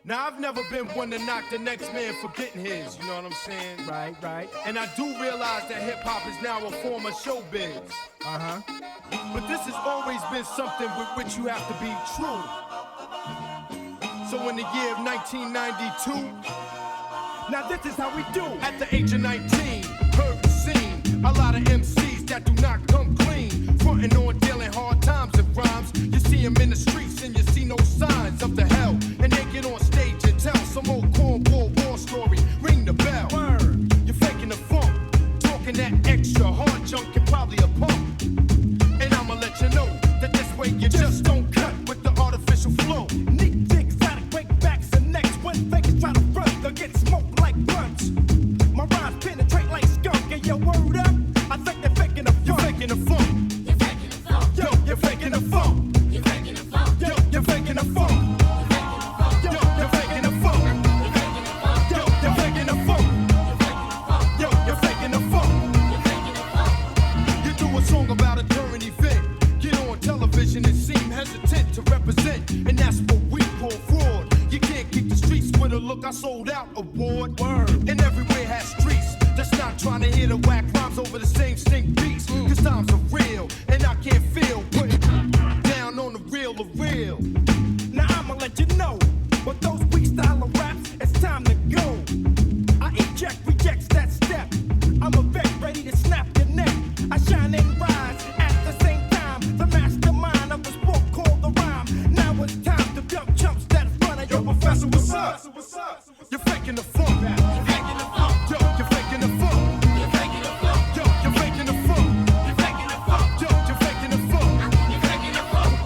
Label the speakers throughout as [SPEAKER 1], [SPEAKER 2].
[SPEAKER 1] Now, I've never been one to knock the next man for getting his, you know what I'm saying?
[SPEAKER 2] Right, right.
[SPEAKER 1] And I do realize that hip-hop is now a form of showbiz.
[SPEAKER 2] Uh-huh.
[SPEAKER 1] But this has always been something with which you have to be true. So in the year of 1992,
[SPEAKER 2] now this is how we do.
[SPEAKER 1] At the age of 19, heard the scene. A lot of MCs that do not come clean. Frontin' on dealing hard times and rhymes. You see them in the streets and you see no signs of the hell. And they get on stage and tell some old cornball war story. Ring the bell.
[SPEAKER 2] Word.
[SPEAKER 1] You're faking the funk. Talking that extra hard junk, you're probably a punk. And I'ma let you know that this way you just don't cut with the artificial flow.
[SPEAKER 2] Neat jigs, exotic breakbacks and necks. When fakers try to front, they'll get smoked like blunts. My rhymes penetrate like skunk. And your word up, I think they're faking the funk.
[SPEAKER 1] You're faking the funk.
[SPEAKER 3] You're faking the funk.
[SPEAKER 1] Yo, you're faking the funk.
[SPEAKER 3] You're faking the funk.
[SPEAKER 1] Yo, you're faking the funk. Yo, you're faking the funk. Yo, you're faking the funk. Yo, you're faking the funk. You do a song about a current event. Get on television and seem hesitant to represent. And that's what we call fraud. You can't keep the streets with a look I sold out award.
[SPEAKER 2] Word.
[SPEAKER 1] And everywhere has streets that's not trying to hear the whack rhymes over the same stink beats. Cause times are real and I can't feel putting down on the real.
[SPEAKER 2] Now I'ma let you know, with those freestyle raps, it's time to go. I eject, rejects that step. I'm a vet ready to snap your neck. I shine and rise at the same time. The mastermind of the sport called the rhyme. Now it's time to dump chumps that in front of
[SPEAKER 1] Yo,
[SPEAKER 2] your
[SPEAKER 1] professor, what's up? You're faking the funk.
[SPEAKER 3] You're faking the funk.
[SPEAKER 1] Yo, you're faking the funk.
[SPEAKER 3] You're faking the funk.
[SPEAKER 1] Yo, you're faking the funk.
[SPEAKER 3] You're faking the funk.
[SPEAKER 1] Yo, you're faking the funk.
[SPEAKER 3] You're faking the funk.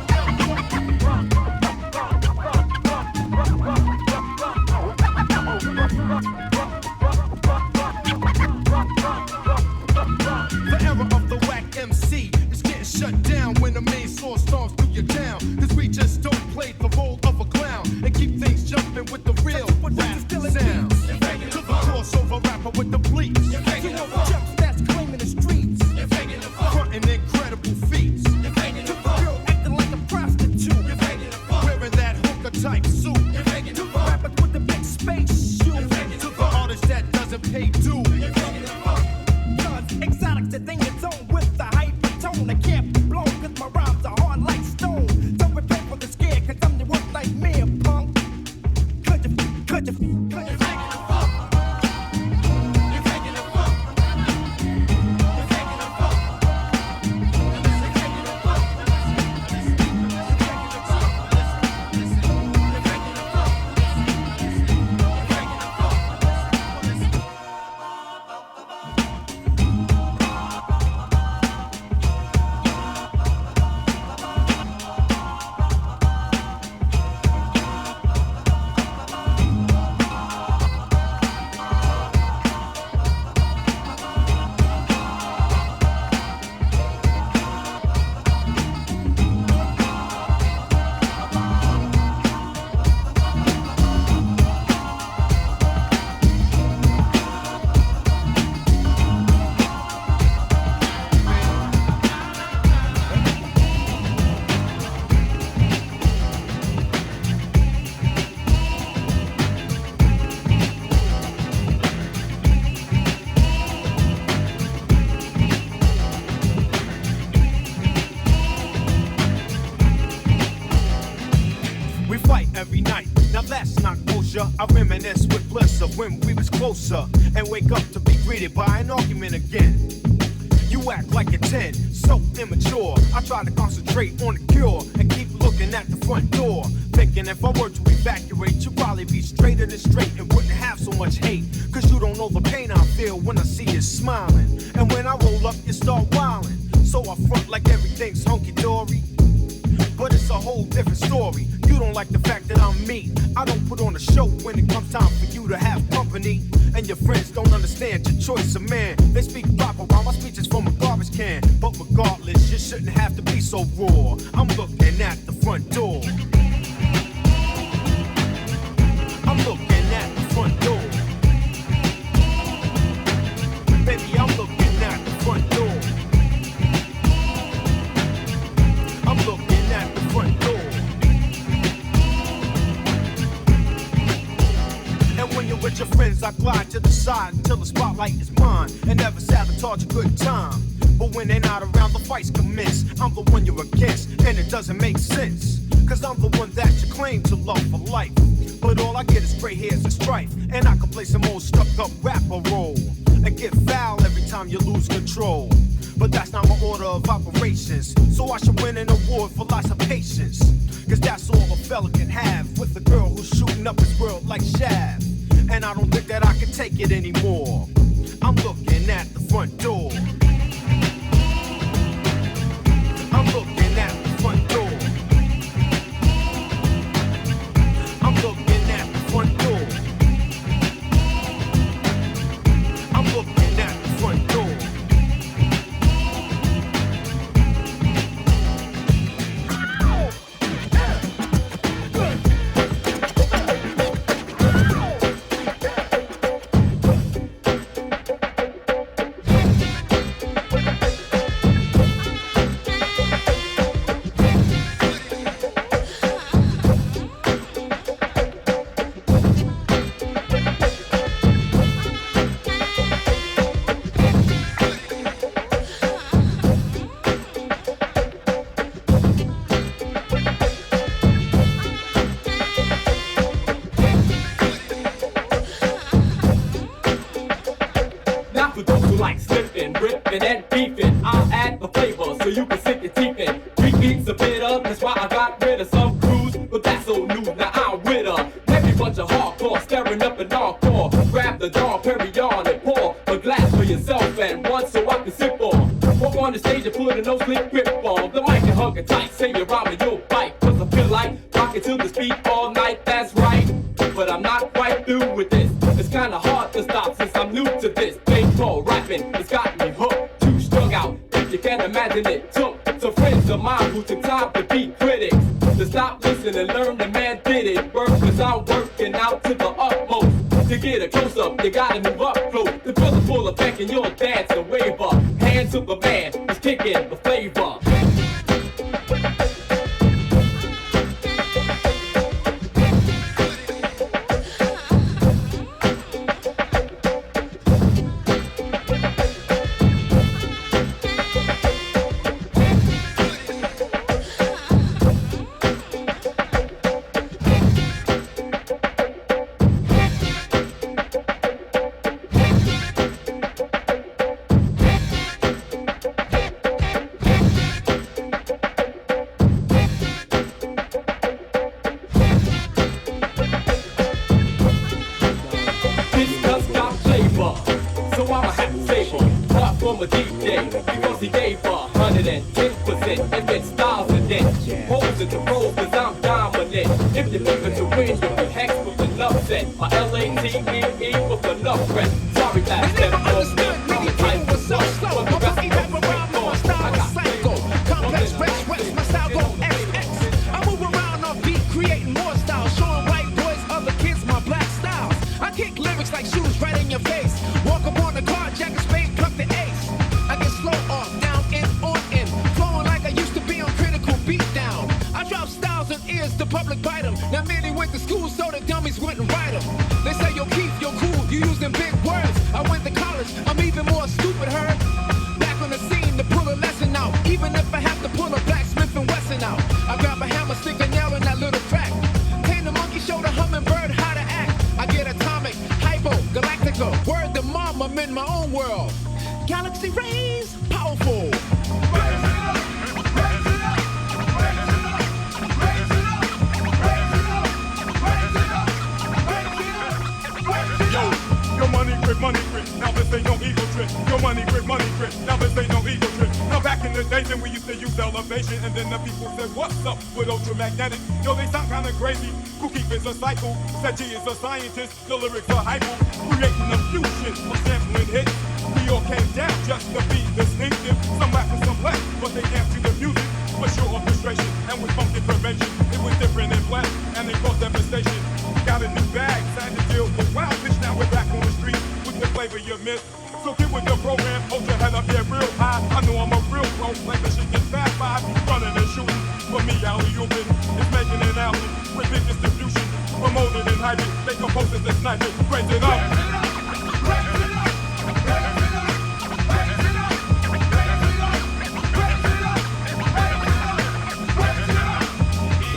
[SPEAKER 1] The era of the whack MC is getting shut down when the main source storms through your town. Cause we just don't play the role of a clown and keep things jumping with the real rap sounds. To the crossover rapper with the bleeps.
[SPEAKER 2] to all chumps that's claiming the streets.
[SPEAKER 3] You're faking the funk.
[SPEAKER 1] Frontin' incredible feats.
[SPEAKER 3] You're faking
[SPEAKER 2] To
[SPEAKER 3] the
[SPEAKER 2] the
[SPEAKER 3] funk.
[SPEAKER 2] girl acting like a prostitute.
[SPEAKER 3] You're faking the funk.
[SPEAKER 1] Wearing that hooker type suit.
[SPEAKER 3] You're faking the
[SPEAKER 2] To the
[SPEAKER 3] funk.
[SPEAKER 2] rappers with the big space shoes.
[SPEAKER 1] To the artist that doesn't pay due.
[SPEAKER 3] You're faking the funk.
[SPEAKER 2] Cause exotic the thing is on with the hypertone. I can't be blown cause my rhymes are hard like stone. Don't prepare for the scare cause I'm the worst nightmare, punk. Could you
[SPEAKER 3] You're faking the funk. You're faking the funk. You're faking the funk. You're faking the funk.
[SPEAKER 1] We fight every night. Now that's not kosher. I reminisce with bliss of when we was closer and wake up to be greeted by an argument again. You act like a 10, so immature. I try to concentrate on the cure and keep looking at the front door. Thinking if I were to evacuate, you'd probably be straighter than straight and wouldn't have so much hate. Cause you don't know the pain I feel when I see you smiling. And when I roll up, you start wilding. So I front like everything's hunky-dory. But it's a whole different story. You don't like the fact that I'm me. I don't put on a show when it comes time for you to have company. And your friends don't understand your choice of man. They speak proper while my speech is from a garbage can. But regardless, you shouldn't have to be so raw. I'm looking at the front door. I'm looking at the front door. Baby, I'm looking at the front door. I'm looking at the front door. With your friends, I glide to the side until the spotlight is mine, and never sabotage a good time. But when they're not around, the fights commence. I'm the one you're against, and it doesn't make sense. Cause I'm the one that you claim to love for life. But all I get is gray hairs and strife, and I can play some old stuck up rapper role and get foul every time you lose control. But that's not my order of operations, so I should win an award for lots of patience. Cause that's all a fella can have with a girl who's shooting up his world like Shaft. And I don't think that I can take it anymore. I'm looking at the front door. I'm looking at the front door. I'm looking at the front door. I'm looking at the front door.
[SPEAKER 4] And beefing, I'll add the flavor so you can sink your teeth in. 3 beats a bit of, that's why I got rid of some crews, but that's old news, now I'm with her. Every bunch of hardcore, staring up and encore. Grab the Dom Perignon and pour a glass for yourself and one so I can sip on. Walk on the stage and put a no-sleep grip on the mic and hug it tight, say your rhyme and you'll bite. Cause I feel like rocking to the beat all night, that's right. But I'm not quite through with this. It's kinda hard to stop since I'm new to this thing called rapping. It's got me hooked. Out. If you can't imagine it, took some friends of mine who took time to be critics. To stop, listen, and learn the man did it. Work, cause I'm working out to the utmost. To get a close up, you gotta move up close. To feel the full effect and you'll dance and wave up. Hands to the man, he's kicking the flavor. A DJ, because he gave 110% and then styles and then posing the pros cause I'm dominant. If you're looking to win, you can hex with enough set. My L-A-T-E-E with enough rep. Sorry that step for me. I'm the so slow. My body rap around my style is psycho. Complex, fresh, west, my style go XX. I move around on beat, creating more styles. Showing white boys, other kids, my black styles. I kick lyrics like shoes right in your face. Walk up on the car, jack a spade, pluck the ace. I get slow off, down in, on in. Flowing like I used to be on critical beat down. I drop styles and ears, the public bite them. Now merely went to school so the dummies wouldn't write them. They say yo keep, yo cool, you use them big words. I went to college, I'm even more stupid, heard. Back on the scene to pull a lesson out. Even if I have to pull a blacksmith and Wesson out. I grab a hammer, stick a nail in that little crack. Tame the monkey, show the hummingbird how to act. I get atomic, hypo, galactica. Word to mom, I'm in my own world. Galaxy rays, powerful.
[SPEAKER 5] Money grip, now this ain't no ego trip. Your money grip, now this ain't no ego trip. Now back in the days when we used to use elevation, and then the people said, what's up with ultramagnetic? Yo, they sound kinda crazy. Who keep is a cycle? Said G is a scientist, the lyrics are hyper. Creating a fusion of sampling hits. We all came down just to be distinctive. Some rap and some less, but they amp to the music. For sure orchestration, and with funky prevention. It was different and black, and they caused devastation. Got a new bag, signed to deal with wild bitch. Now we're back on the street with the flavor you missed. So get with the program, hold your head up there real high. I know I'm a real pro, like the shit gets fast five. Running and shooting, for me, alley open. It's making an album with big distribution. Promoted and mighty. They compose this sniping. Raise it up.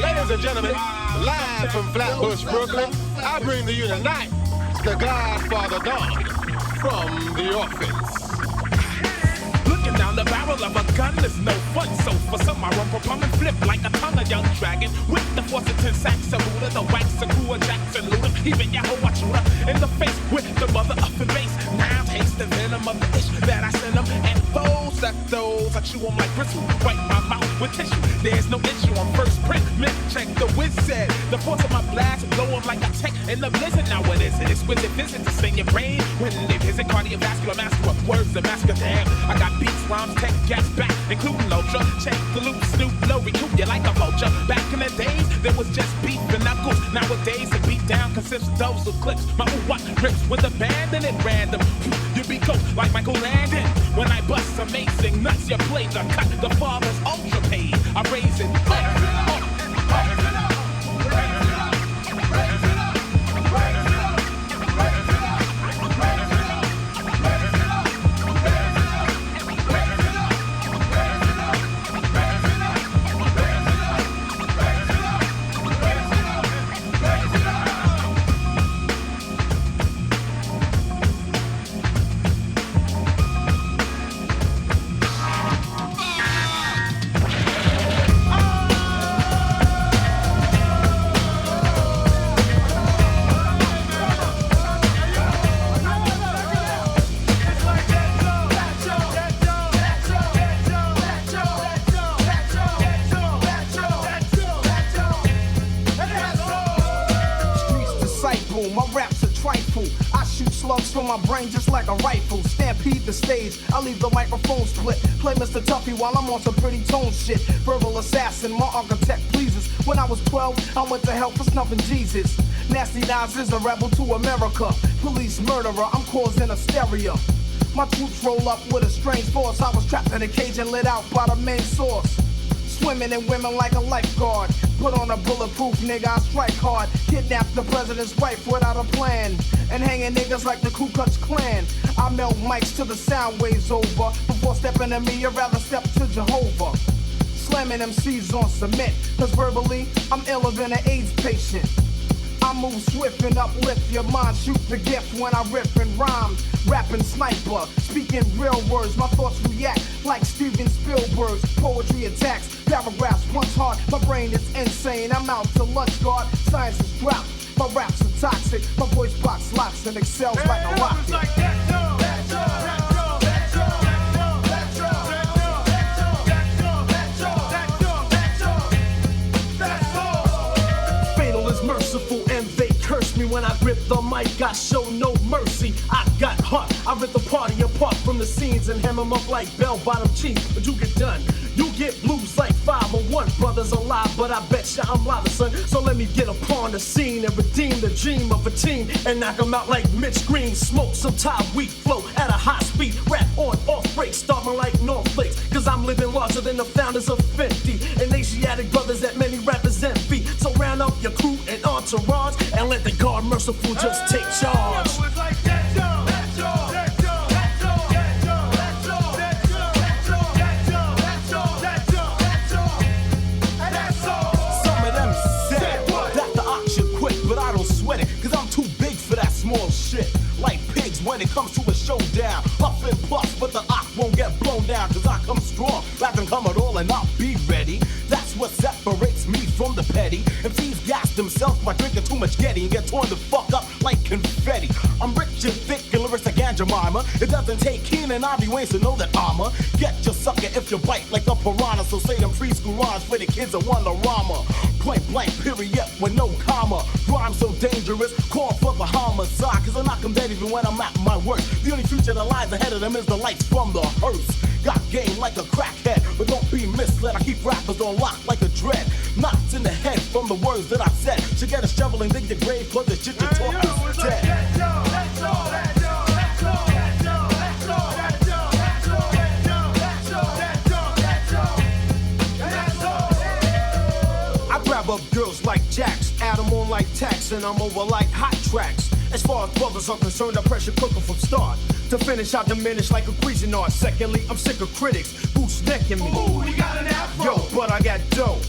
[SPEAKER 6] Ladies and gentlemen, live from Flatbush, Brooklyn, I bring to you tonight the Godfather Don from The Office.
[SPEAKER 7] Looking down the barrel of a gun is no fun. So for some, I run, pump and flip like a tongue of young dragon. With the force of 10 sacks of Buddha, the wax of Kua Jackson Luda. Even Yahoo Wachura in the face with the mother of the bass. Now taste the venom of the ish that I send them. And those I chew on like bristle. Wipe my mouth with tissue. There's no issue on first print. Myth check the whiz said. The force of my blast blow up like a tech in the blizzard. Now what is it? Exquisite visit to sing your brain. When they visit cardiovascular master of words, the master damn. I got beats, rhymes, tech, gas back, including ultra. Check the loop, snoop, low, recoup you like a vulture. Back in the days, there was just beef and knuckles. Nowadays, the beat down consists of those with clicks. My what rips with abandon and random. You be coach like Michael Landon. When I bust amazing nuts, your plays are cut. The father's ultra paid. I raise it up.
[SPEAKER 2] My brain just like a rifle, stampede the stage. I leave the microphone split. Play Mr. Tuffy while I'm on some pretty tone shit. Verbal assassin, my architect pleases. When I was 12, I went to hell for snuffing Jesus. Nasty Nas is a rebel to America. Police murderer, I'm causing hysteria. My troops roll up with a strange force. I was trapped in a cage and lit out by the main source. Swimming in women like a lifeguard. Put on a bulletproof nigga, I strike hard. Kidnap the president's wife without a plan. And hanging niggas like the Ku Klux Klan. I melt mics till the sound waves over. Before stepping to me, you'd rather step to Jehovah. Slamming MCs on cement. Cause verbally, I'm iller than an AIDS patient. I move swift and uplift your mind. Shoot the gift when I rip and rhyme. Rapping sniper, speaking real words. My thoughts react like Steven Spielberg's. Poetry attacks, paragraphs punch hard. My brain is insane, I'm out to lunch guard. Science is dropped, my raps are toxic. My voice box locks and excels like a rocket. Merciful and they curse me when I grip the mic. I show no mercy. I got heart. I rip the party apart from the scenes and hem them up like bell-bottom cheese. But you get done. You get blues like 501. Brothers alive, but I bet ya I'm live, son. So let me get upon the scene and redeem the dream of a team and knock them out like Mitch Green. Smoke some Thai wheat flow at a high speed. Rap on, off break, starting like North Flakes. Cause I'm living larger than the founders of 50 and Asiatic brothers that many rappers envy. So round up your crew and entourage and let the guard merciful just take charge.
[SPEAKER 1] Cause I'm too big for that small shit. Like pigs when it comes to a showdown. Huff and puff, but the ox won't get blown down. Cause I come strong, rather than come at all and not be ready. That's what separates me from the petty. MCs gas themselves by drinking too much Getty and get torn the fuck up like confetti. I'm rich and thick and lyrics like Aunt Jemima. It doesn't take Keen and Ivy Wayne to know that I'ma get your sucker if you bite like a piranha. So say them preschool rhymes for the kids that want a rama. Point blank period with no comma. Rhyme so dangerous, call for the homicide. Cause I knock them dead even when I'm at my worst. The only future that lies ahead of them is the lights from the hearse. Got game like a crackhead, but don't be misled. I keep rappers on lock like a dread. Knots in the head from the words that I said. Should get a shovel and dig your grave, cause the shit you talk is dead. I grab up girls like Jacks, add them on like tax, and I'm over like hot tracks. As far as brothers are concerned, I pressure cook 'em from start to finish. I diminish like a Cuisinart. Secondly, I'm sick of critics who's necking me.
[SPEAKER 3] Ooh, you got an afro.
[SPEAKER 1] Yo, but I got dough.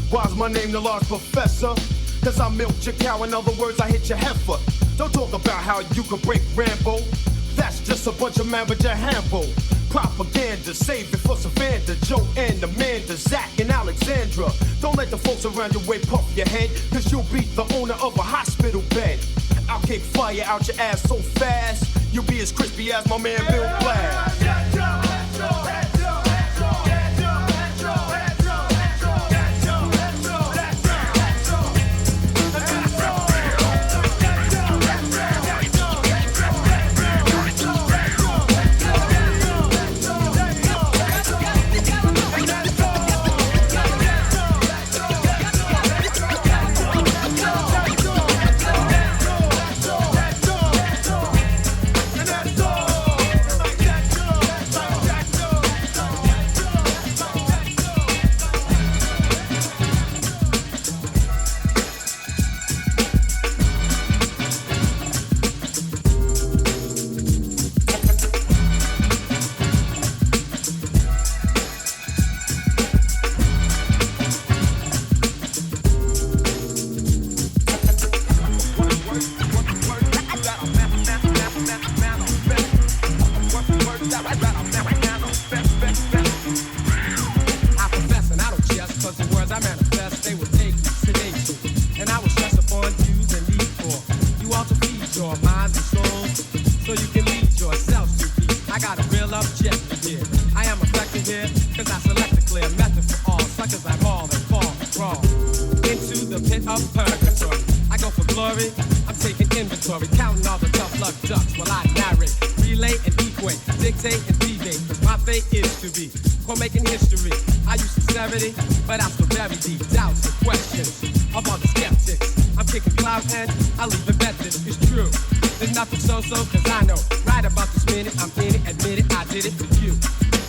[SPEAKER 1] Why's my name the large professor? Cause I milked your cow, in other words, I hit your heifer. Don't talk about how you could break Rambo. That's just a bunch of Maverick Hambo. Propaganda, save it for Savannah, Joe and Amanda, Zach and Alexandra. Don't let the folks around your way puff your head, cause you'll beat the owner of a hospital bed. I'll kick fire out your ass so fast, you'll be as crispy as my man Bill Blass.
[SPEAKER 2] But I still very deep doubts and questions of all the skeptics. I'm kicking cloud and I'll even bet this is true. There's nothing so-so, cause I know right about this minute I'm in it, admit it, I did it for you.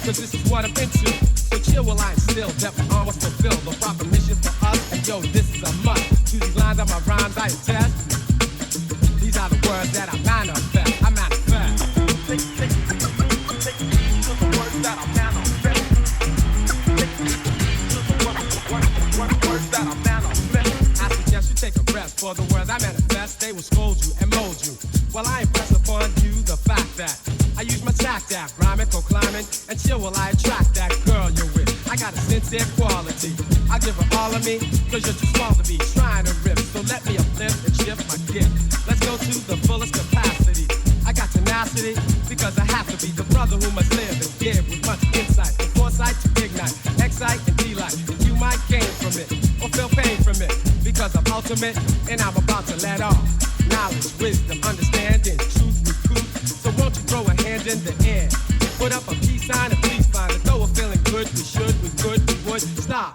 [SPEAKER 2] Cause this is what I'm into. So chill while I instill that we almost fulfill the proper mission for us. And yo, this is a must. To these lines of my rhymes I attest. These are the words that I manifest. I manifest. Take heed to the words that I manifest. I suggest you take a rest for the words I manifest. They will scold you and mold you. Well, I impress upon you the fact that I use my tact that rhyming, climbing, and chill while I attract that girl you're with. I got a sincere quality. I give her all of me, cause you're too small to be trying to rip. So let me uplift and shift my gift. Let's go to the fullest capacity. I got tenacity, because I have to be the brother who must live and give with much insight and foresight to ignite, excite and delight. And you might gain from it, or feel pain from it, because I'm ultimate and I'm about to let off knowledge, wisdom, understanding, truth, recruit. So won't you throw a hand in the air, put up a peace sign and please find it. Though we're feeling good, we should, we could, we would. Stop,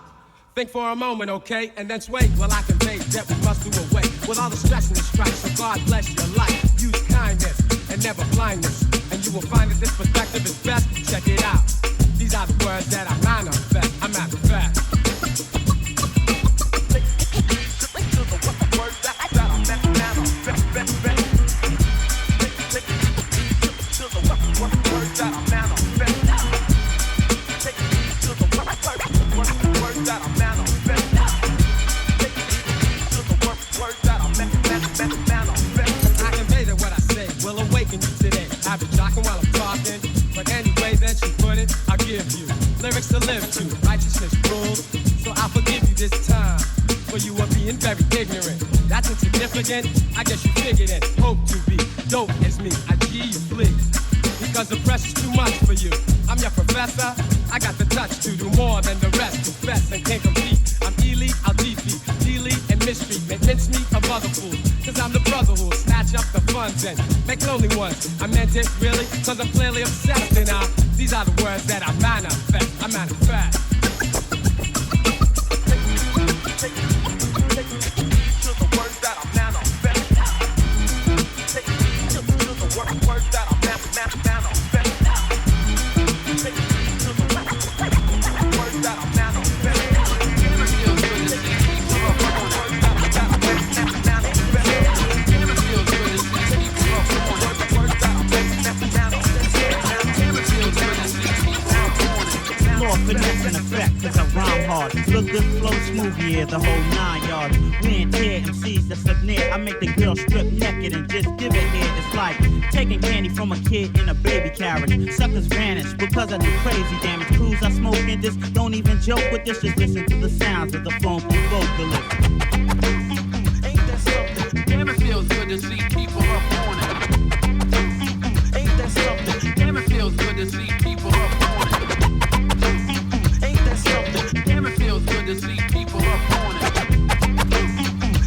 [SPEAKER 2] think for a moment, okay, and then sway. Well, I convey that we must do away with all the stress and the strife. So God bless your life, use kindness and never blindness, and you will find that this perspective is best. Check it out. These are the words that I manifest. I manifest. Lyrics to live to, righteousness rules. So I'll forgive you this time, for you are being very ignorant. That's insignificant, I guess you figured it. Hope to be dope as me, I G you flee. Because the pressure's too much for you. I'm your professor, I got the touch to do more than the rest. Confess and can't compete. I'm elite, I'll defeat, delete and mistreat. Make mincemeat of other fools. Cause I'm the brother who'll snatch up the funds and make lonely ones. I meant it really, cause I'm clearly obsessed. And these are the words that I manifest. I manifest. Take heed to the words that I manifest. Take heed to the words that I manifest. Take heed to the words that I manifest.
[SPEAKER 8] groovy, yeah, the whole 9 yards. We ain't tear MCs that's up near. I make the girl strip naked and just give it here. It's like taking candy from a kid in a baby carriage. Suckers vanish because I do crazy damage. Crews I smoke in this, don't even joke with this. Just listen to the sounds of the funky vocalist.
[SPEAKER 2] Ain't that something?
[SPEAKER 3] Damn, it feels good to see people up on it.
[SPEAKER 2] Ain't that something?
[SPEAKER 3] Damn, it feels good to see people up on it.
[SPEAKER 2] Ain't that something?
[SPEAKER 3] Damn, it feels good to see people up on it.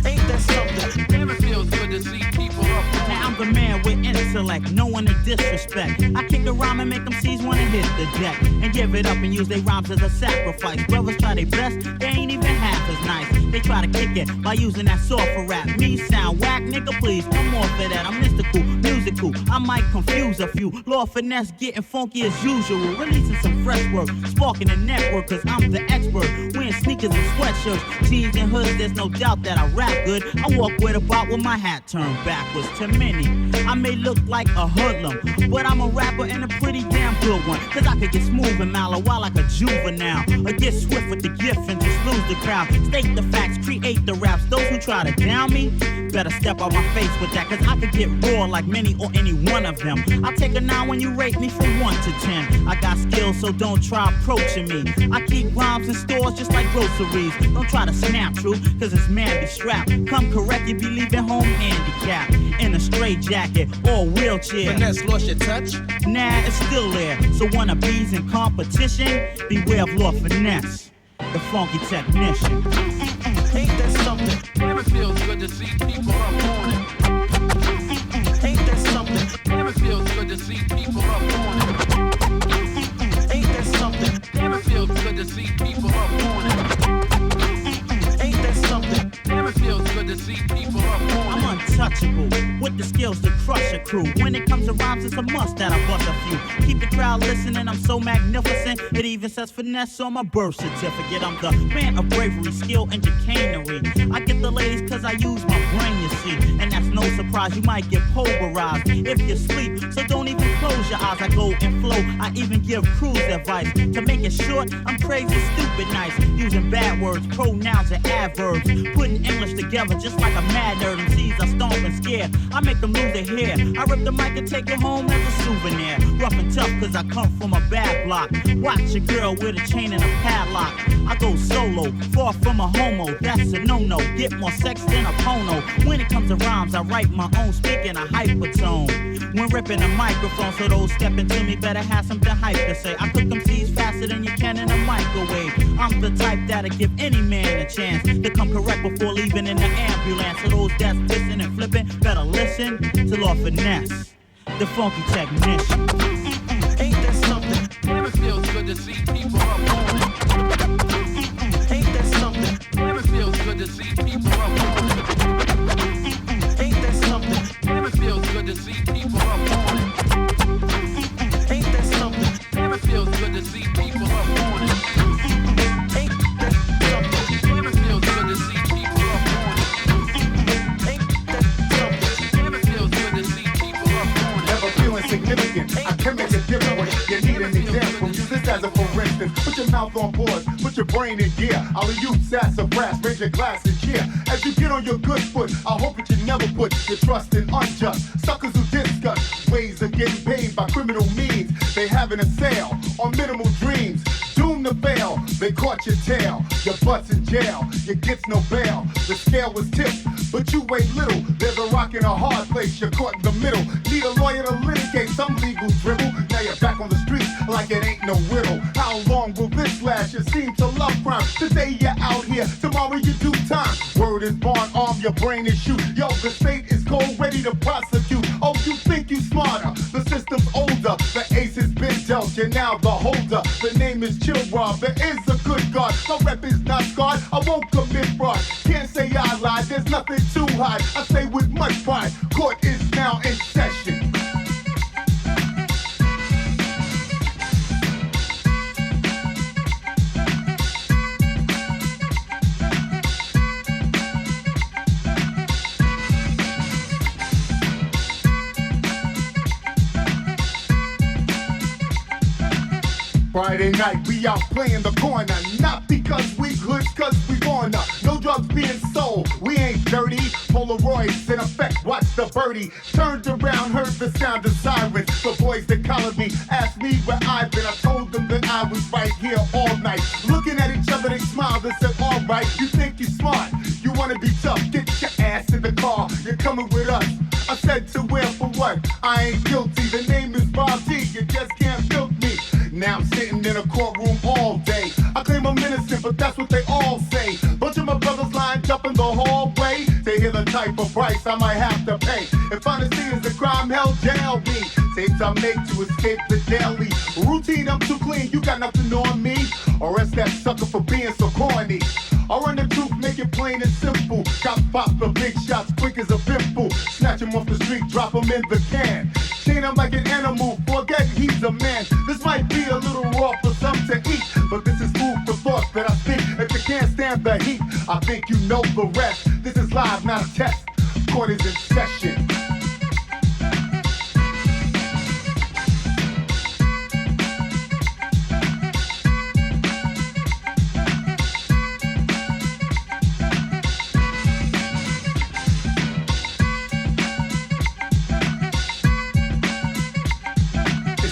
[SPEAKER 2] Ain't that something?
[SPEAKER 3] Damn, it feels good to see people up on it.
[SPEAKER 8] Now I'm the man with intellect, no one to disrespect. I kick a rhyme and make them C's wanna hit the deck and give it up and use their rhymes as a sacrifice. Brothers try their best, they ain't even half as nice. They try to kick it by using that software rap. Me sound whack, nigga, please come off of that. I'm mystical, musical, I might confuse a few. Lord Finesse getting funky as usual, releasing some fresh work, sparking the network, cause I'm the expert. Wearing sneakers and sweatshirts, jeans and hoods, there's no doubt that I rap good. I walk with a bop with my hat turned backwards. To many, I may look like a hoodlum, but I'm a rapper and a pretty damn good one. Cause I could get smooth and mellow while like a juvenile, or get swift with the gift and just lose the crowd. State the facts, create the raps. Those who try to down me, better step on my face with that, cause I could get raw like many or any one of them. I'll take a 9 when you rate me from 1 to 10. I got skills, so don't try approaching me. I keep rhymes in stores just like groceries. Don't try to snap true, cause it's man be strapped. Come correct, you be leaving home handicapped, in a straight jacket or wheelchair.
[SPEAKER 7] Finesse lost your touch?
[SPEAKER 8] Nah, it's still there. So wanna bees in competition? Beware of Lord Finesse, the funky technician.
[SPEAKER 2] Ain't that something?
[SPEAKER 3] Damn, it feels good to see people up on it.
[SPEAKER 2] Ain't that something?
[SPEAKER 3] Damn, it feels good to see people up on it.
[SPEAKER 2] Ain't that something?
[SPEAKER 3] Damn, it feels good to see people up on it.
[SPEAKER 2] Ain't that something?
[SPEAKER 3] Damn, it feels good to see people up on it.
[SPEAKER 8] I'm untouchable, with the skills to crush a crew. When it comes to rhymes, it's a must that I bust a few. Keep the crowd listening, I'm so magnificent. It even says finesse on my birth certificate. I'm the man of bravery, skill, and chicanery. I get the ladies cause I use my brain, you see. And that's no surprise, you might get pulverized if you sleep. So don't even close your eyes, I go and flow. I even give crews advice. To make it short, I'm crazy, stupid, nice. Using bad words, pronouns, and adverbs. Putting English together just like a mad nerd. MCs I stomp and scare, I make them lose their hair. I rip the mic and take it home as a souvenir. Rough and tough cause I come from a bad block. Watch a girl with a chain and a padlock. I go solo, far from a homo, that's a no-no. Get more sex than a pono. When it comes to rhymes, I write my own, speaking a hypertone. When ripping a microphone, so those stepping to me better have something hype to say. I cook them seeds faster than you can in a microwave. I'm the type that'll give any man a chance to come correct before leaving in the ambulance. So those that's pissing and flipping, better listen to Lord Finesse, the funky technician.
[SPEAKER 2] Ain't that something?
[SPEAKER 3] Damn, it feels good to see people up on it.
[SPEAKER 2] Ain't that something?
[SPEAKER 3] Damn, it feels good to see people up on it.
[SPEAKER 2] Ain't that something?
[SPEAKER 3] Damn, it feels good to see people up on it.
[SPEAKER 2] Ain't that something?
[SPEAKER 3] Damn, it feels good to see people up on it.
[SPEAKER 2] Ain't that something?
[SPEAKER 3] Damn, it feels good to see people up on it.
[SPEAKER 2] Ain't that something?
[SPEAKER 3] Damn, it feels good to see people up on it.
[SPEAKER 9] Never feeling significant. I can make a difference. You need an example. Use this as a for instance. Put your mouth on pause. Put your brain in gear. I'll use sassafras. Raise your glass and cheer. As you get on your good foot, I hope that you never put your trust in unjust suckers who discuss ways of getting paid by criminal means. They having a sale on minimal dreams. Doomed to fail. They caught your tail. Your butt's in jail. You gets no bail. The scale was tipped, but you weigh little. There's a rock in a hard place. You're caught in the middle. Need a lawyer to litigate some legal dribble. Now you're back on the streets like it ain't no riddle. How long will this last? You seem to love crime. Today you're out here, tomorrow you do time. Word is born, arm, your brain is shoot. Yo, the state is cold, ready to prosecute. Oh, you think you smarter? The system's older. The ace has been dealt, you're now the holder. The name is Chill Rob, there is a good God. My rep is not scarred, I won't commit fraud. Can't say I lied, there's nothing to hide. I say with much pride, court is now in session. Friday night, we out playing the corner. Not because we good, cause we wanna. No drugs being sold, we ain't dirty. Polaroids in effect, watch the birdie. Turned around, heard the sound of sirens. The boys that collared me asked me where I've been. I told them that I was right here all night. Looking at each other, they smiled and said, alright, you think you're smart. You wanna be tough, get your ass in the car. You're coming with us. I said to where for what? I ain't guilty. The name is Bob G. You just can't milk me. Now I'm sitting in a courtroom all day. I claim I'm innocent, but that's what they all say. Bunch of my brothers lined up in the hallway. They hear the type of price I might have to pay. If honesty is the crime, hell jail me. Tapes I make to escape the daily routine. I'm too clean, you got nothing on me. Arrest that sucker for being so corny. I run the truth, make it plain and simple. Got pop for big shots, quick as a pimple. Snatch him off the street, drop him in the can. Chain him like an animal, forget he's a man. This might be a little raw for some to eat, but this is food for thought that I speak. If you can't stand the heat, I think you know the rest. This is live, not a test. Court is in session.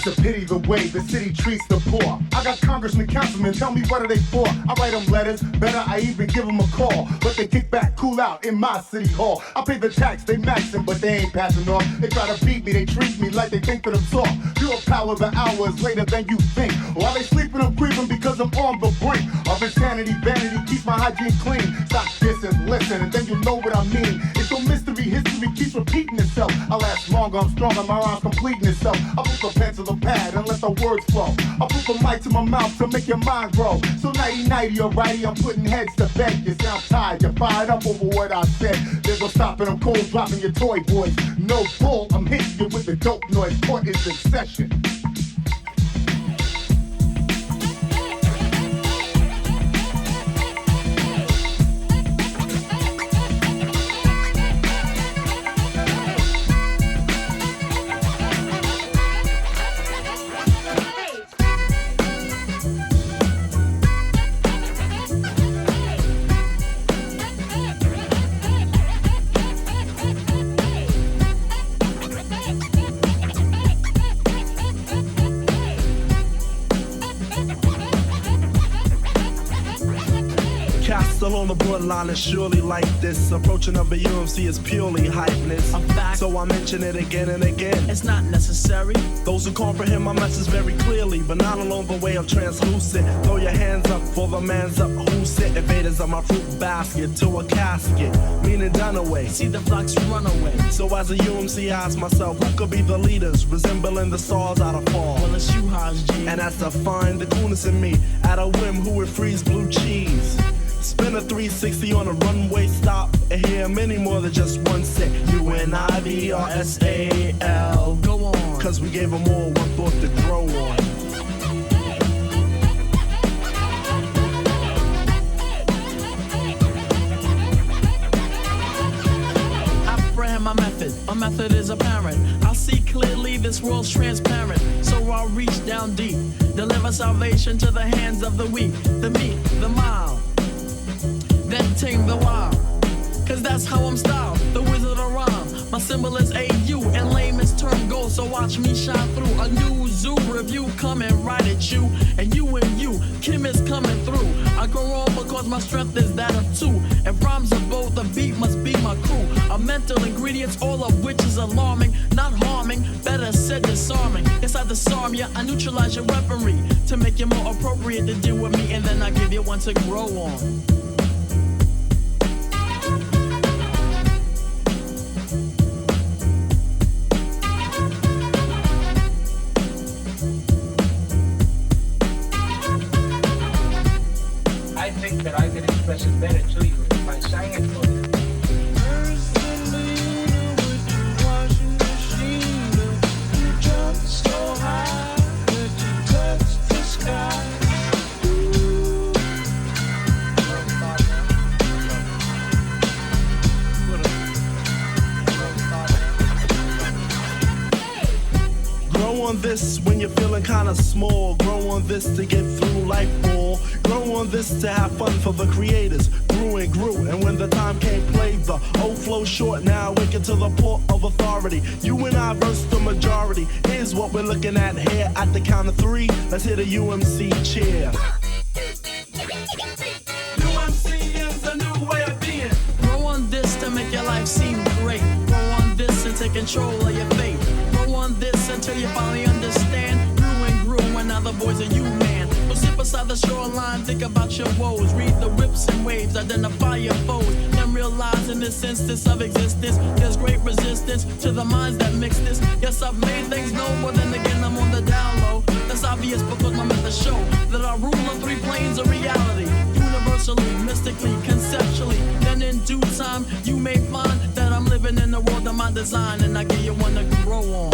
[SPEAKER 9] It's a pity the way the city treats the poor. I got congressmen, councilmen, tell me what are they for? I write them letters, better I even give them a call. But they kick back, cool out in my city hall. I pay the tax, they maxing, but they ain't passing off. They try to beat me, they treat me like they think that I'm soft. Pure power the hours later than you think. While they sleeping, I'm creeping because I'm on the brink of insanity. Vanity keeps my hygiene clean. Stop dissing, listen, and then you know what I mean. It's no mystery, history keeps repeating itself. I last longer, I'm stronger, my rhyme's completing itself. I put the pen to the pad and let the words flow. I put the mic to my mouth to make your mind grow. So nighty-nighty, alrighty, I'm putting heads to bed. You sound tired, you're fired up over what I said. There's no stopping, I'm cold dropping your toy boys. No bull, I'm hitting you with the dope noise. Court is in session.
[SPEAKER 10] Still on the borderline is surely like this. Approaching of a UMC is purely hypeness.
[SPEAKER 8] A fact.
[SPEAKER 10] So I mention it again and again.
[SPEAKER 8] It's not necessary.
[SPEAKER 10] Those who comprehend my message very clearly, but not along the way of translucent. Throw your hands up for the man's up. Who sent invaders of my fruit basket to a casket? Meaning done away.
[SPEAKER 8] See the flocks run away.
[SPEAKER 10] So as a UMC, I ask myself, who could be the leaders, resembling the stars out of fall?
[SPEAKER 8] Well, it's you, Haj G.
[SPEAKER 10] And that's to find the coolness in me. At a whim, who would freeze blue cheese? Spin a 360 on a runway stop and hear many more than just one set. UNIVRSAL.
[SPEAKER 8] Go on.
[SPEAKER 10] Cause we gave them all one thought to grow on.
[SPEAKER 8] My method is apparent. I see clearly this world's transparent. So I'll reach down deep, deliver salvation to the hands of the weak, the meek, the mild, then tame the wild. Cause that's how I'm styled, the wizard of rhyme. My symbol is AU and layman's term gold. So watch me shine through a new zoo review coming right at you. And you, Kim is coming through. I grow on because my strength is that of two. If rhymes are both, the beat must be my crew. A mental ingredients, all of which is alarming, not harming, better said disarming. Yes, I disarm you, I neutralize your weaponry to make you more appropriate to deal with me, and then I give you one to grow on.
[SPEAKER 11] I think that I can express it better to you if I sang it for you.
[SPEAKER 10] on this when you're feeling kinda small. Grow on this to get through life all. Grow on this to have fun for the creators. Grew and grew, and when the time came, played the old flow short. Now awaken to the port of authority. You and I versus the majority is what we're looking at here. At the count of three, let's hit a UMC cheer.
[SPEAKER 12] UMC is a new way of being. Grow on this to make your life seem great. Grow on this and take control of your fate. Grow on this until you finally understand. Grew and grew, and now the boys are you, man. So sit beside the shoreline, think about your woes. Read the whips and waves, identify your foes. Then realize in this instance of existence, there's great resistance to the minds that mix this. Yes, I've made things known, but then again I'm on the down low. That's obvious because my methods show that I rule on three planes of reality. Universally, mystically, conceptually. Then in due time, you may find that I'm living in the world of my design, and I give you one to grow on.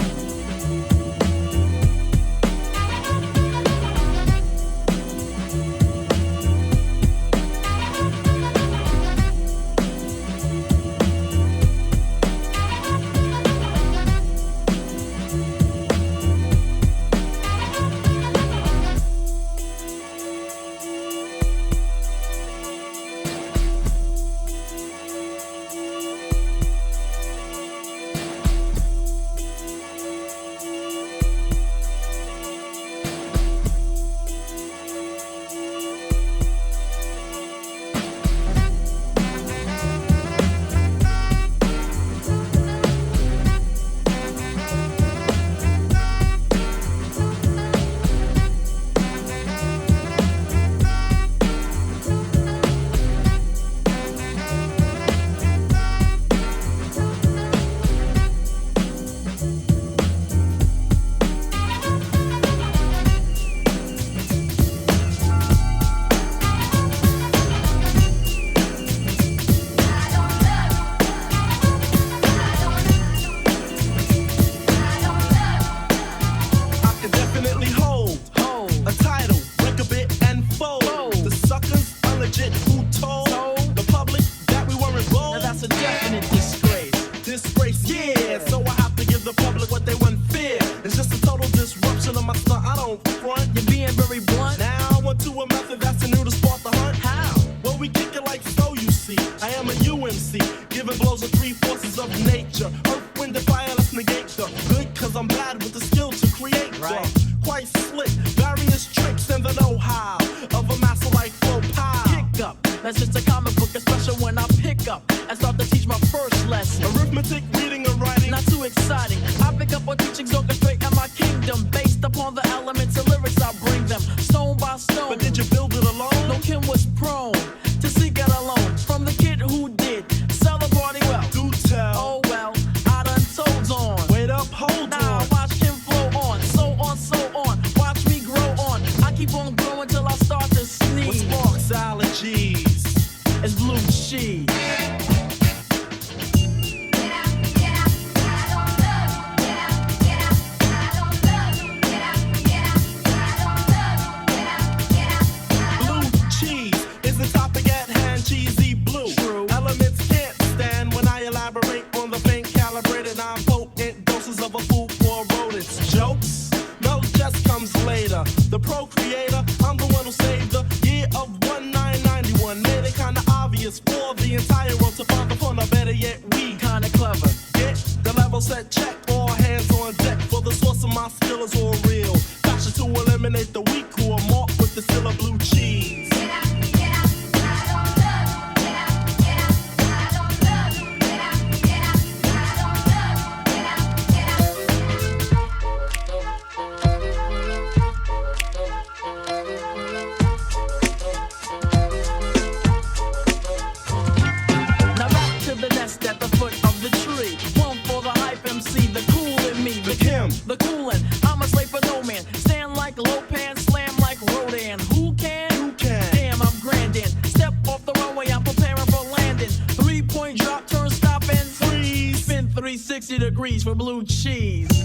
[SPEAKER 12] For blue cheese.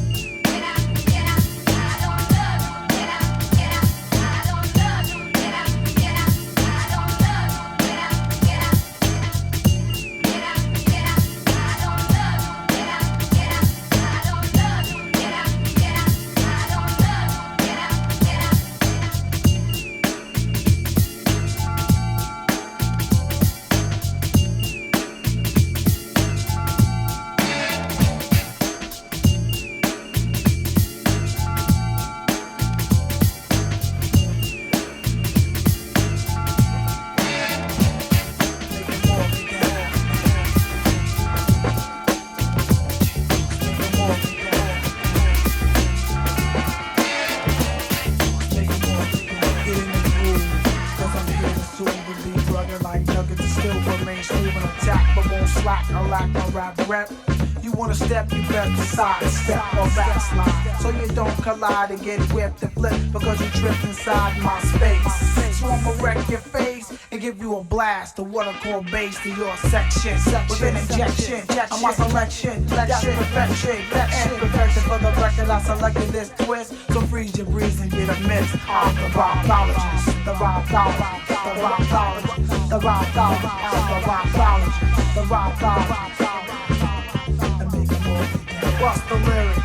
[SPEAKER 13] grab the rep. You wanna step, you best to sidestep or backslide, so you don't collide and get whipped and flip because you tripped inside my space. So I'ma wreck your face and give you a blast of what I call bass to your section. With an injection, on my selection, that's perfection. And perfection for the record, I selected this twist. So freeze your breeze and get a mix. I'm the rhymethologist, the rhymethologist, the rhymethologist, the rhymethologist, the rhymethologist, the rhymethologist. What's the lyric?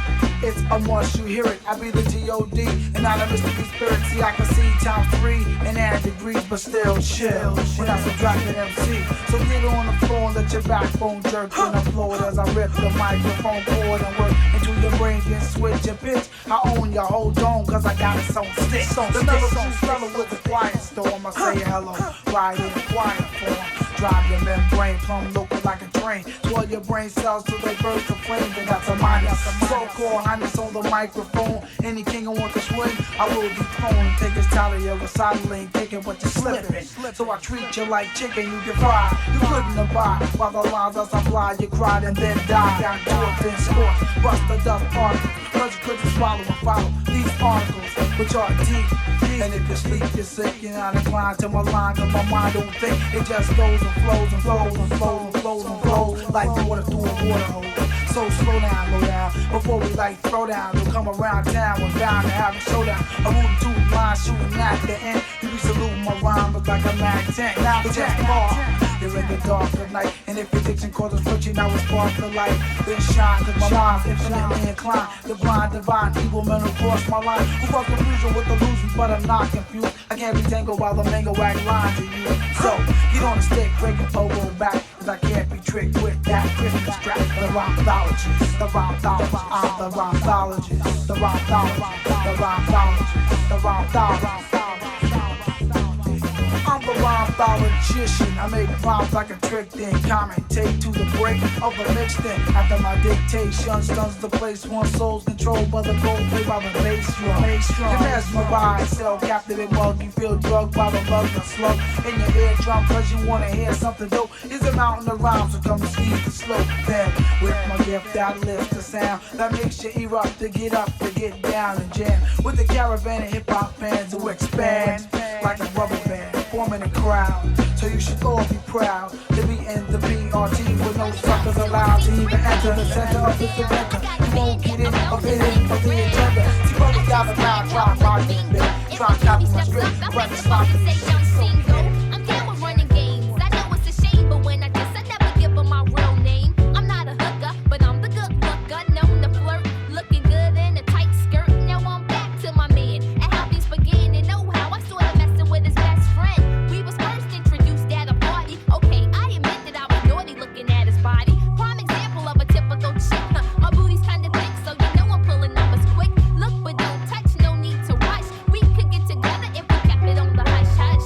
[SPEAKER 13] It's a must, you hear it. I be the G.O.D. and not a mystery spirit. See, I can see times 3 and add degrees, but still chill. When I subtract an MC, so get on the floor and let your backbone jerk when I blow it as I rip the microphone cord and work into your brain and switch your pitch. I own your whole dome cause I got it so stick. The mellow fella with the quiet storm. I say hello, ride in a quiet form. Drive your membrane, plumb local like a train. Swell your brain cells till they burst the flame, and that's a minus. So-called highness on the microphone. Any king who wants to swing, I will be prone. Take his tally of a side lane, taking what you're slipping. So I treat you like chicken you can fry. You couldn't abide while the lines as I fly. You cried and then died. Down to a thin scorch, bust the dust particles. Cause you couldn't swallow and follow these articles, which are deep. And if you sleep, you're sick, you're not inclined to my line, cause my mind don't think. It just goes and flows and flows and flows and flows and flows like water through a water hole. So slow down, low down, before we like throw down. You'll come around town, we're bound to have a showdown. A rootin' 2 line shooting at the end. You be saluting my rhyme, look like a mag 10. Now it's just far. You're in the dark of night, and if your diction causes friction, now it's spark the light. Then shine, cause my mind's infinitely inclined. The blind, divine, evil men who cross my line. Who fuck confusion with illusion, but I'm not confused. I can't be tangled while the mango wag line to you. So, get on the stick, break your pogo back, cause I can't be tricked with that Christmas strap. The rhymethologist, the rhymethologist, I'm the rhymethologist, the rhymethologist, the rhymethologist, the rhymethologist. I'm the rhymethologician. I make rhymes like a trick, then commentate to the break of the mix. Then after my dictation, stuns the place. One soul's controlled by the gold, played by the bass drum. You mesmerize, sell captivate mug. You feel drugged by the love and slug in your eardrum, cause you wanna hear something dope. Is a mountain of rhymes, so come and squeeze the slope. Then with my gift, I lift the sound that makes you erupt to get up, to get down and jam with the caravan of hip hop fans who expand like a rubber band, forming a crowd. So you should all be proud to be in the BRT with no suckers allowed to even enter the center of this event. You won't get in of the agenda. See, brothers gather round, try to rock this bit, try to copy my script, but it's not the shit.
[SPEAKER 14] I'm down with running games. I know it's a shame, but when I diss, I never give them my real name. I'm not a hooker, but I'm the good looker, known to flirt, looking good in a tight skirt. Now I'm back to my man and how these began and know how I started messing with his best friend. We was first introduced at a party. Okay, I admit that I was naughty looking at his body. Prime example of a typical chick. My booty's kinda thick, so you know I'm pulling numbers quick. Look, but don't touch, no need to rush. We could get together if we kept it on the hush hush.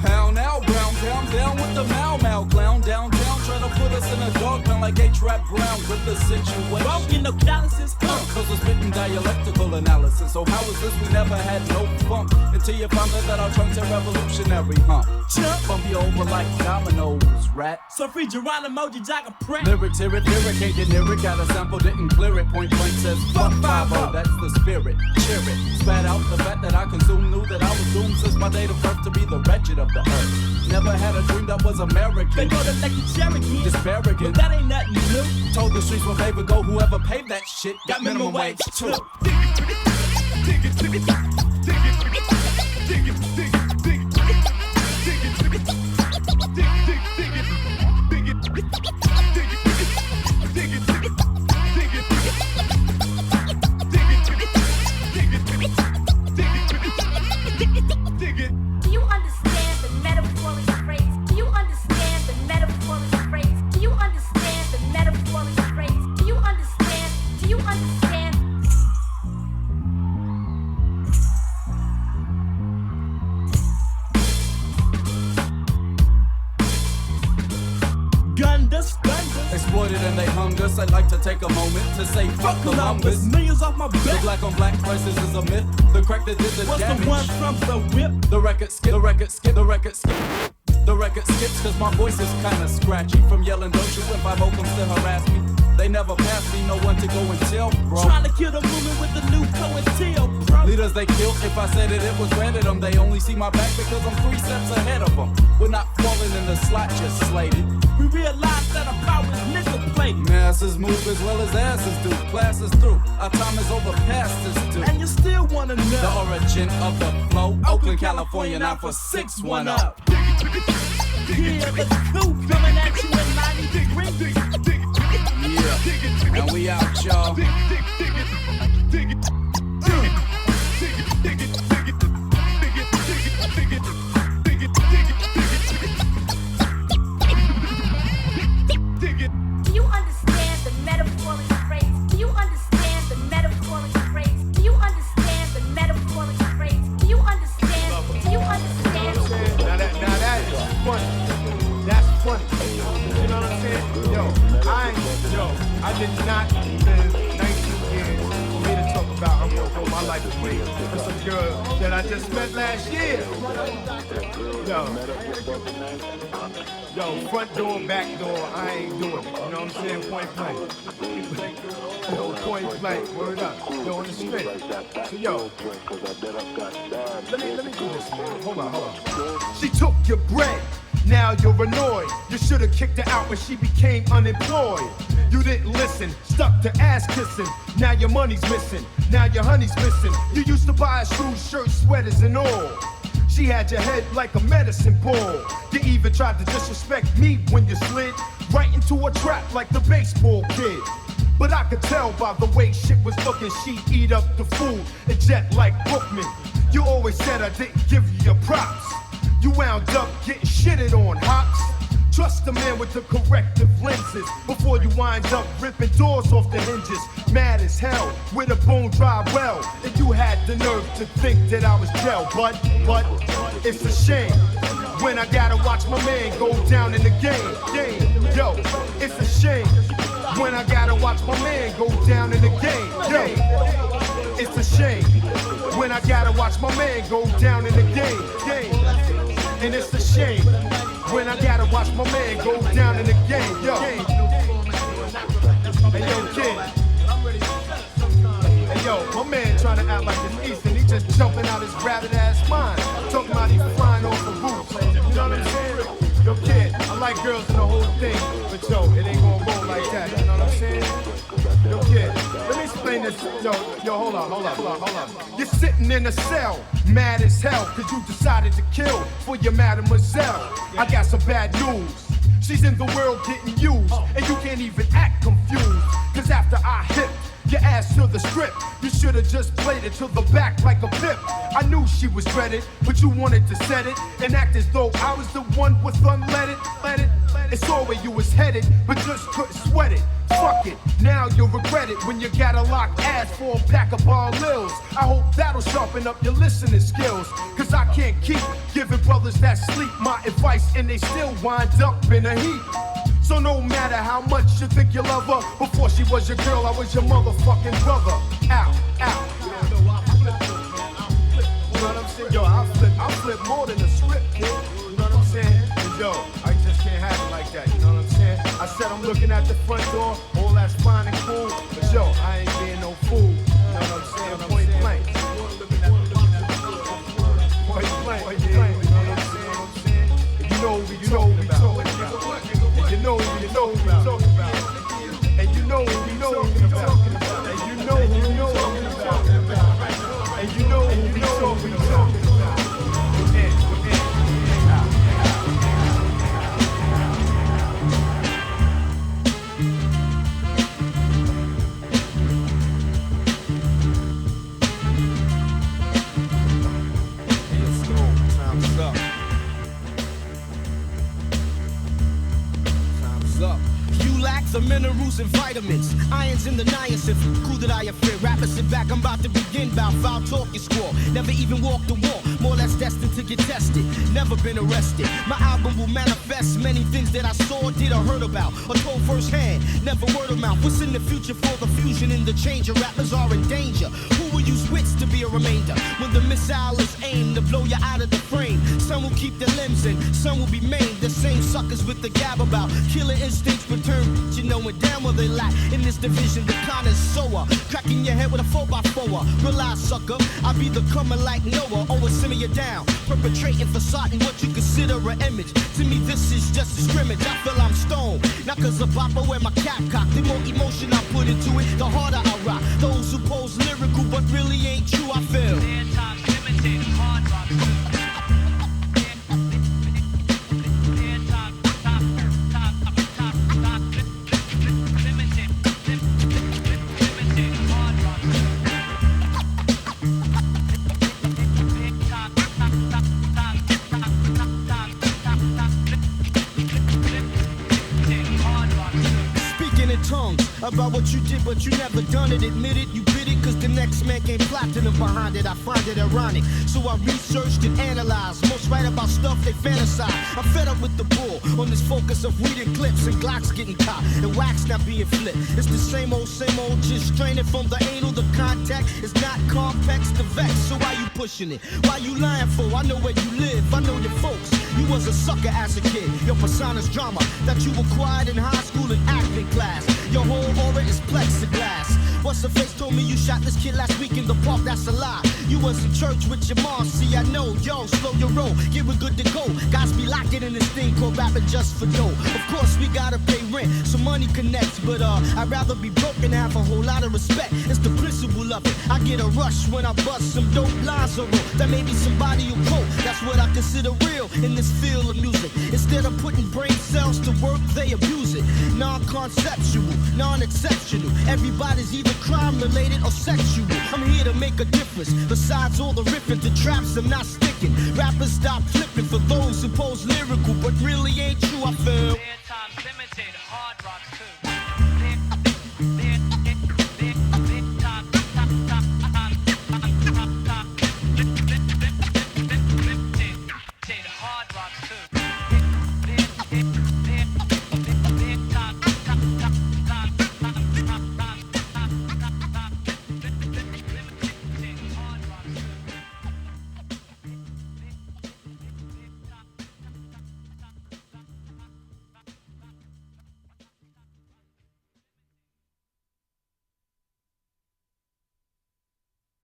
[SPEAKER 15] How now, brown town, down with the Mau Mau clown. Downtown, trying to put us in a dog pound like A-Trap Brown with the situation.
[SPEAKER 12] Broken no calluses,
[SPEAKER 15] Cause we're spitting dialectical analysis. So how is this? We never had no funk until you found out that our trunks are revolutionary, huh?
[SPEAKER 12] Jump.
[SPEAKER 15] Bump you over like dominoes, rat.
[SPEAKER 12] So free Geronimo, Jack a print.
[SPEAKER 15] Lyrics, hear it, can't get near it. Got a sample, didn't clear it. Point blank says, fuck 5-0, that's the spirit. Cheer it. Spat out the fact that I consumed, knew that I was doomed since my date of birth to be the wretched of the earth. Never had a dream that was American.
[SPEAKER 12] They go to Lucky Cherokee.
[SPEAKER 15] Disparaging.
[SPEAKER 12] But that ain't nothing new.
[SPEAKER 15] Told the streets will favor go. Whoever paid that shit got minimum wage too.
[SPEAKER 14] Do you understand the metaphoric phrase? Do you understand the metaphoric phrase? Do you understand the metaphoric phrase? Do you understand? Do you understand?
[SPEAKER 12] Gundus.
[SPEAKER 15] Exploited and they hung us. I'd like to take a moment to say fuck Columbus.
[SPEAKER 12] Millions off my
[SPEAKER 15] The
[SPEAKER 12] back.
[SPEAKER 15] black on black crisis is a myth. The crack that did the
[SPEAKER 12] What's
[SPEAKER 15] damage.
[SPEAKER 12] the one from the whip?
[SPEAKER 15] The record skip, the record skip, the record skip. The record skips cause my voice is kinda scratchy. From yelling don't you when 5 comes to harass me. They never passed me, no one to go and tell, bro.
[SPEAKER 12] Trying to kill the movement with the new co-and-teal, bro.
[SPEAKER 15] Leaders they killed, if I said it, it was granted them. They only see my back because I'm 3 steps ahead of them. We're not falling in the slot, just slated.
[SPEAKER 12] We realize that our power is nickel plated.
[SPEAKER 15] Masses move as well as asses do. Class is through, our time is over past this due.
[SPEAKER 12] And you still wanna know
[SPEAKER 15] The origin of the flow, Oakland, California, 94610.
[SPEAKER 12] Yeah, the coup coming at you in 90 degrees.
[SPEAKER 15] Yeah, and we out, y'all.
[SPEAKER 14] Do you understand the metaphoric phrase? Do you understand the metaphoric phrase? Do you understand the metaphoric phrase? Do you understand? Do you understand?
[SPEAKER 1] Now that is funny. That's funny. You know what I'm saying? I did not live 19 years for me to talk about I'm gonna throw my life away for some girl that I just met last year. Yo, front door, back door, I ain't doing it. You know what I'm saying? Point blank. Yo, point blank. Word up. Yo, on the straight. So yo, let me do this, man. Hold on. She took your bread. Now you're annoyed. You should have kicked her out when she became unemployed. You didn't listen, stuck to ass kissing. Now your money's missing. Now your honey's missing. You used to buy her shoes, shirts, sweaters, and all. She had your head like a medicine ball. You even tried to disrespect me when you slid right into a trap like the baseball kid. But I could tell by the way shit was looking, she'd eat up the food and jet like Bookman. You always said I didn't give you your props. You wound up getting shitted on, hops. Trust the man with the corrective lenses before you wind up ripping doors off the hinges. Mad as hell with a bone dry well. And you had the nerve to think that I was gel. But it's a shame when I gotta watch my man go down in the game. Yo, it's a shame when I gotta watch my man go down in the game. Yo, it's a shame when I gotta watch my man go down in the game. And it's a shame when I gotta watch my man go down in the game. Yo, Hey, yo, kid. Hey, yo, my man trying to act like it's Eastern. He just jumping out his rabid ass mind. Talking about he flying off the roof. You know what I'm saying? Yo, kid, I like girls in the whole thing, but yo, it ain't gonna go like that. You know what I'm saying? Yo, kid, let me explain this. Yo, hold on. You're sitting in a cell, mad as hell, cause you decided to kill for your mademoiselle. I got some bad news. She's in the world getting used, and you can't even act confused. Cause after I hit your ass to the strip, you should've just played it to the back like a pip. I knew she was ready, but you wanted to set it and act as though I was the one with unleaded. It's all where you was headed, but just couldn't sweat it. Fuck it, now you'll regret it when you gotta lock ass for a pack of ball lils. I hope that'll sharpen up your listening skills, cause I can't keep giving brothers that sleep my advice and they still wind up in a heap. So no matter how much you think you love her, before she was your girl, I was your motherfucking brother. Ow. You know what I'm saying? Yo, I flip more than a script, kid. You know what I'm saying? And yo, I just can't have it like that. You know what I'm saying? I said I'm looking at the front door, all that's fine and cool, but yo, I ain't being no fool. You know what I'm saying? Point blank. Point blank. You know what I'm saying? You know we talking about. You know who we talking about. And you know who we talking about. And you know who we talking about. And you know who we talking about.
[SPEAKER 2] The minerals and vitamins, irons in the niacin. Cool that I fear. Rappers sit back, I'm about to begin. Bout foul talk you squall. Never even walked the walk. More or less destined to get tested. Never been arrested. My album will manifest many things that I saw, did or heard about, or told firsthand. Never word of mouth. What's in the future for the fusion and the change? Your rappers are in danger. Who will use wits to be a remainder? When the missile is aimed to blow you out of the frame. Some will keep their limbs in, some will be maimed. The same suckers with the gab about killer instincts return. You knowing damn well they lack in this division. The con is sower, cracking your head with a 4x4. Realize, sucker, I be the coming like Noah. Always simmer you down, perpetrating facade and what you consider an image. To me, this is just a scrimmage. I feel I'm stoned, not cause of pop, I wear my cap cocked. The more emotion I put into it, the harder I rock. Those who pose lyrical but really ain't true, I feel. About what you did, but you never done it. Admit it, you bit it, cause the next man came platinum behind it. I find it ironic, so I researched and analyzed. Most write about stuff they fantasize. I'm fed up with the bull on this focus of weed and clips and Glocks getting caught and wax not being flipped. It's the same old, just straining from the anal. The contact is not complex to vex. So why you pushing it? Why you lying for? I know where you live, I know your folks. You was a sucker as a kid. Your persona's drama that you acquired in high school and acting class. Your whole aura is plexiglass. What's the face told me you shot this kid last week in the park? That's a lie. You was in church with your mom. See, I know. Yo, slow your roll. Get we good to go. Guys be locking in this thing called rapping just for dough. Of course, we gotta pay rent, so money connects. But I'd rather be broke and have a whole lot of respect. It's the principle of it. I get a rush when I bust some dope lines or roll. That maybe somebody will quote. That's what I consider real in this field of music. Instead of putting brain cells to work, they abuse it. Non-conceptual, non-exceptional. Everybody's either crime-related or sexual. I'm here to make a difference. Besides all the riffing, the traps I'm not sticking. Rappers stop flipping for those who pose lyrical, but really ain't true, I feel. Times limited, hard